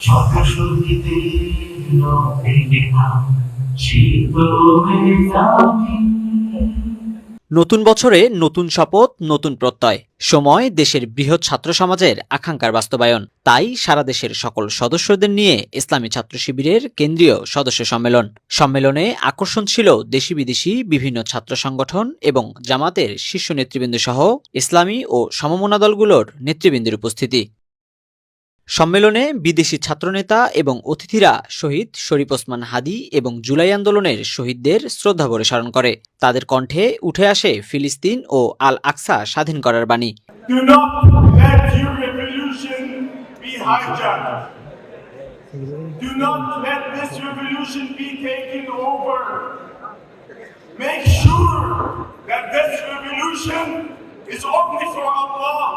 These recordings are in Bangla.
শত সঙ্গীতে নতুন বছরে নতুন শপথ, নতুন প্রত্যয়। সময় দেশের বৃহৎ ছাত্র সমাজের আকাঙ্ক্ষার বাস্তবায়ন। তাই সারা দেশের সকল সদস্যদের নিয়ে ইসলামী ছাত্র শিবিরের কেন্দ্রীয় সদস্য সম্মেলনে আকর্ষণ ছিল দেশি বিদেশি বিভিন্ন ছাত্র সংগঠন এবং জামাতের শীর্ষ নেতৃবৃন্দ সহ ইসলামী ও সমমনা দলগুলোর নেতৃবৃন্দের উপস্থিতি। সম্মেলনে বিদেশি ছাত্রনেতা এবং অতিথিরা শহীদ শরীফ ওসমান হাদি এবং জুলাই আন্দোলনের শহীদদের শ্রদ্ধাভরে স্মরণ করে। তাদের কণ্ঠে উঠে আসে ফিলিস্তিন ও আল আকসা স্বাধীন করার বাণী। Do not let your revolution be hijacked. Do not let this revolution be taken over. Make sure that this revolution is only for Allah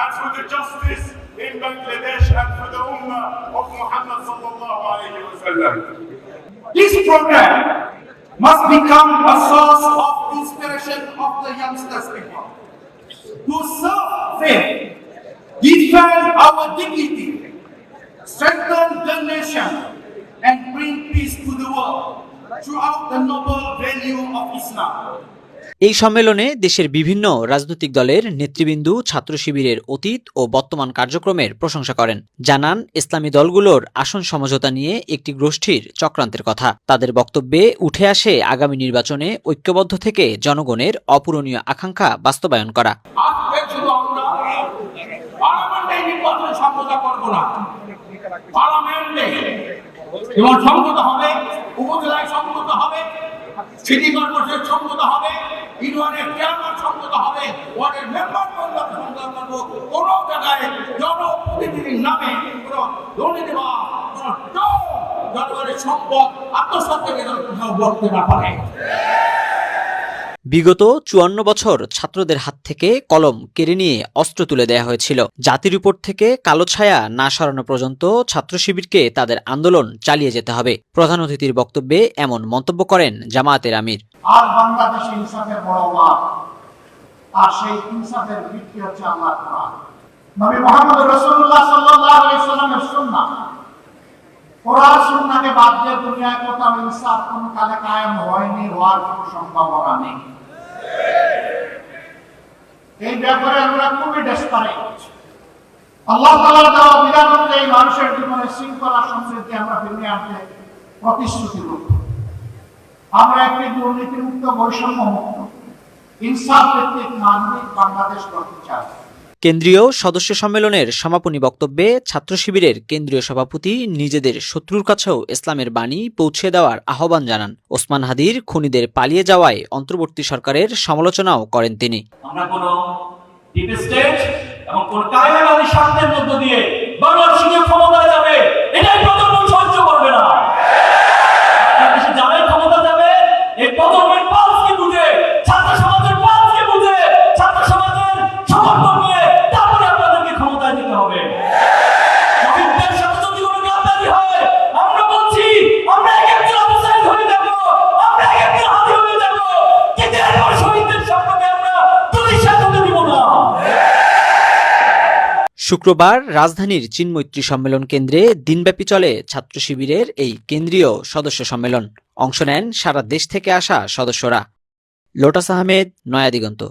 and for the justice in Bangladesh and for the Ummah of Muhammad sallallahu alayhi wa sallam. This program must become a source of inspiration of the youngsters people who serve faith, defend our dignity, strengthen the nation, and bring peace to the world throughout the noble value of Islam. এই সম্মেলনে দেশের বিভিন্ন রাজনৈতিক দলের নেতৃবৃন্দ ছাত্র শিবিরের অতীত ও বর্তমান কার্যক্রমের প্রশংসা করেন। জানান ইসলামী দলগুলোর আসন সমঝোতা নিয়ে একটি গোষ্ঠীর চক্রান্তের কথা। তাদের বক্তব্যে উঠে আসে আগামী নির্বাচনে ঐক্যবদ্ধ থেকে জনগণের অপূরণীয় আকাঙ্ক্ষা বাস্তবায়ন করা। সিটি কর্পোরেশন সম্মত হবে, ইউনিয়নের চেয়ারম্যান সম্মত হবে, ওয়ার্ডের মেম্বার সম্মত করবো। কোনো জায়গায় জনপ্রতিনিধির নামে কোনো দুর্নীতি বা কোনো জনগণের সম্পদ আত্মসাৎ থেকে কোথাও বলতে না পারে। বিগত ৫৪ বছর ছাত্রদের হাত থেকে কলম কেড়ে নিয়ে অস্ত্র তুলে দেয়া হয়েছিল। জাতির উপর থেকে কালো ছায়া না সরানো পর্যন্ত ছাত্র শিবিরকে তাদের আন্দোলন চালিয়ে যেতে হবে। প্রধান অতিথির বক্তব্যে এমন মন্তব্য করেন জামায়াতের আমির। আর বাংলাদেশে ইনসাফের বড় মাঠ, আর সেই ইনসাফের ভিত্তি হচ্ছে আল্লাহর কোরআন। নবী মুহাম্মদ রাসূলুল্লাহ সাল্লাল্লাহু আলাইহি ওয়াসাল্লামের সুন্নাহ। কোরআন সুন্নাহকে বাদ দিয়ে দুনিয়ায় কোথাও ইনসাফ কোন কালে কায়েম হয়নি, হওয়ার কোনো সম্ভাবনা নেই। এই ব্যাপারে আমরা খুবই ডেসপারেট। আল্লাহ তাআলার দেওয়া বিধান অনুযায়ী মানুষের জীবনে শৃঙ্খলা সমৃদ্ধি আমরা ফিরিয়ে আনতে প্রতিশ্রুতিবদ্ধ। আমরা একটি দুর্নীতিমুক্ত, বৈষম্যমুক্ত, ইনসাফ ভিত্তিক মানবিক বাংলাদেশ গড়তে চাই। কেন্দ্রীয় সদস্য সম্মেলনের সমাপনী বক্তব্যে ছাত্র শিবিরের কেন্দ্রীয় সভাপতি নিজেদের শত্রুর কাছেও ইসলামের বাণী পৌঁছে দেওয়ার আহ্বান জানান। ওসমান হাদির খুনিদের পালিয়ে যাওয়ায় অন্তর্বর্তী সরকারের সমালোচনাও করেন তিনি। আমরা কোন ডিপ স্টেট এবং কোন কায়দাবাদী স্বার্থের মধ্য দিয়ে বাংলাদেশকে ক্ষমতায় যাবে, এটাই প্রজন্ম সহ্য করবে না। বাংলাদেশে যারাই ক্ষমতা যাবে, এই প্রজন্মের পালসকে বুঝে, ছাত্র সমাজের পালসকে বুঝে, ছাত্র সমাজের সমর্থন নিয়ে তারপরে আপনাদেরকে ক্ষমতায় দিতে হবে। শহীদদের সাথে যদি কোনো গাদ্দারি হয়, আমরা বলছি আমরা একজন অবস্থায় ধরে যাব, আমরা একজন হাতে হয়ে যাব, কিন্তু এরপর শহীদদের সম্পর্কে আমরা পুলিশের হতে দিব না। শুক্রবার রাজধানীর চিন্মৈত্রী সম্মেলন কেন্দ্রে দিনব্যাপী চলে ছাত্র শিবিরের এই কেন্দ্রীয় সদস্য সম্মেলন। অংশ নেন সারা দেশ থেকে আসা সদস্যরা। লোটাস আহমেদ, নয়া দিগন্ত।